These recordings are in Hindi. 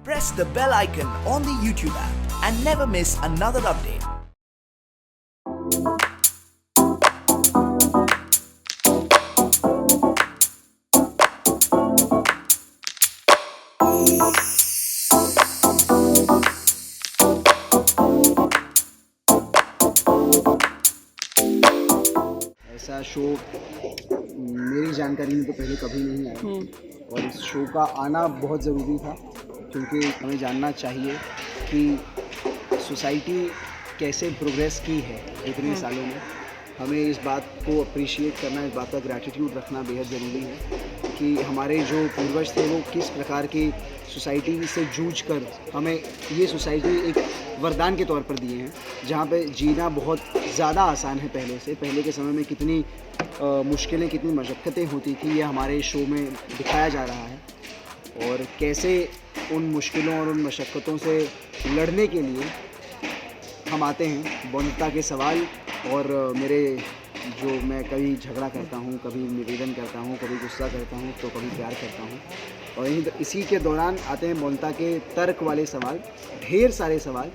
Press the bell icon on the YouTube app and never miss another update. ऐसा शो मेरी जानकारी में तो पहले कभी नहीं आया और इस शो का आना बहुत ज़रूरी था क्योंकि हमें जानना चाहिए कि सोसाइटी कैसे प्रोग्रेस की है इतने सालों में। हमें इस बात को अप्रिशिएट करना, इस बात का ग्रैटिट्यूड रखना बेहद ज़रूरी है कि हमारे जो पूर्वज थे वो किस प्रकार की सोसाइटी से जूझ कर हमें ये सोसाइटी एक वरदान के तौर पर दिए हैं, जहाँ पे जीना बहुत ज़्यादा आसान है पहले से। पहले के समय में कितनी मुश्किलें, कितनी मशक्क़तें होती थी, ये हमारे शो में दिखाया जा रहा है। और कैसे उन मुश्किलों और उन मशक्क़तों से लड़ने के लिए हम आते हैं बंधुता के सवाल। और मेरे जो मैं कभी झगड़ा करता हूँ, कभी निवेदन करता हूँ, कभी गुस्सा करता हूँ, तो कभी प्यार करता हूँ। और इसी के दौरान आते हैं बंधुता के तर्क वाले सवाल, ढेर सारे सवाल।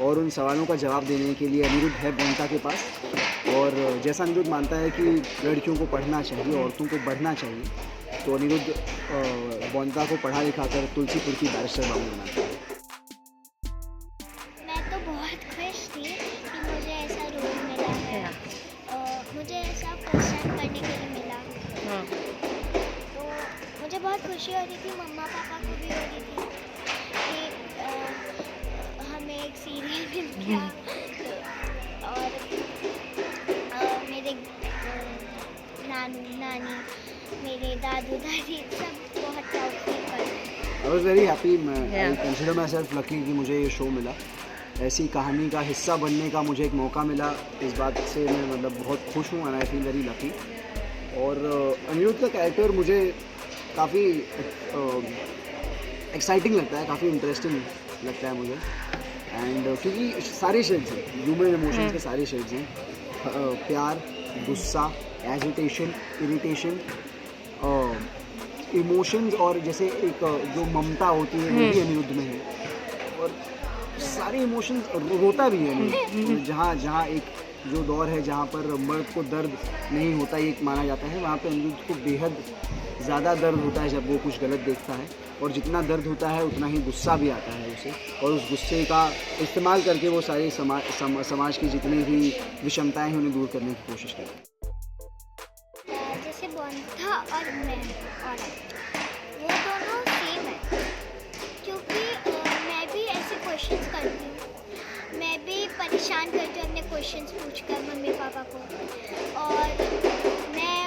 और उन सवालों का जवाब देने के लिए अनिरुद्ध है बंधुता के पास। और जैसा अनिरुद्ध मानता है कि लड़कियों को पढ़ना चाहिए, औरतों को बढ़ना चाहिए, तो अनिरुद्ध बंधुता को पढ़ा लिखा कर तुलसीपुर की बैरिस्टर बाबू बनाता है। मैं तो बहुत खुश थी कि मुझे ऐसा रोल मिला है, मुझे ऐसा क्वेश्चन करने के लिए मिला। तो मुझे बहुत खुशी हो रही थी, मम्मा पापा को भी हो रही थी कि हमें एक सीरियल मिल गया। और मेरे नानू नानी, मेरे दादू दादी सब बहुत प्राउड फील कर रहे हैं। I was very happy. I consider myself lucky कि मुझे ये शो मिला, ऐसी कहानी का हिस्सा बनने का मुझे एक मौका मिला। इस बात से मैं मतलब बहुत खुश हूँ and I feel very lucky. और अनिरुद्ध का कैरेक्टर मुझे काफ़ी एक्साइटिंग लगता है, काफ़ी इंटरेस्टिंग लगता है मुझे। एंड क्योंकि सारे शेड्स हैं, ह्यूमन इमोशंस के सारे शेड्स हैं, प्यार, गुस्सा, एजिटेशन, इरिटेशन, इमोशंस, और जैसे एक जो ममता होती है वो भी अनिरुद्ध में है। और सारे इमोशंस, रोता भी है जहाँ जहाँ एक जो दौर है जहाँ पर मर्द को दर्द नहीं होता ये माना जाता है, वहाँ पे अनिरुद्ध को बेहद ज़्यादा दर्द होता है जब वो कुछ गलत देखता है। और जितना दर्द होता है उतना ही गुस्सा भी आता है उसे, और उस गुस्से का इस्तेमाल करके वो सारे समाज की जितनी भी विषमताएँ हैं उन्हें दूर करने की कोशिश करता है। जैसे बंधुता और मैं वो दोनों सेम है, क्योंकि मैं भी ऐसे क्वेश्चंस करती हूँ, मैं भी परेशान करती हूँ अपने क्वेश्चंस पूछकर मम्मी पापा को। और मैं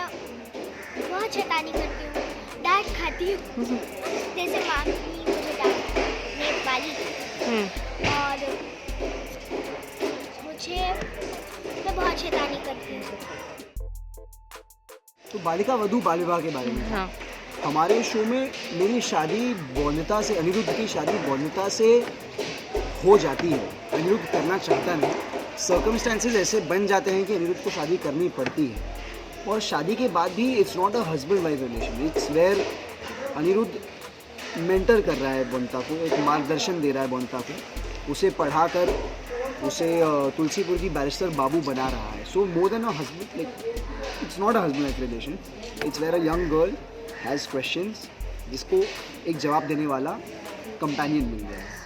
बहुत शैतानी करती हूँ, डांट खाती हूँ, जैसे मांगती मुझे डांट मेरी वाली। और मैं बहुत शैतानी करती हूँ। तो बालिका वधू बाल विवाह के बारे में हमारे शो में मेरी शादी बंधुता से, अनिरुद्ध की शादी बंधुता से हो जाती है। अनिरुद्ध करना चाहता नहीं, सर्कमस्टेंसेस ऐसे बन जाते हैं कि अनिरुद्ध को शादी करनी पड़ती है। और शादी के बाद भी it's not a husband wife relation, it's where Aniruddh mentor कर रहा है बंधुता को, एक मार्गदर्शन दे रहा है बंधुता को, उसे पढ़ाकर उसे तुलसीपुर की बैरिस्टर बाबू बना रहा है। So more than a husband, like it's not a husband wife relation, it's where a young girl has questions जिसको एक जवाब देने वाला कंपेनियन मिल गया है।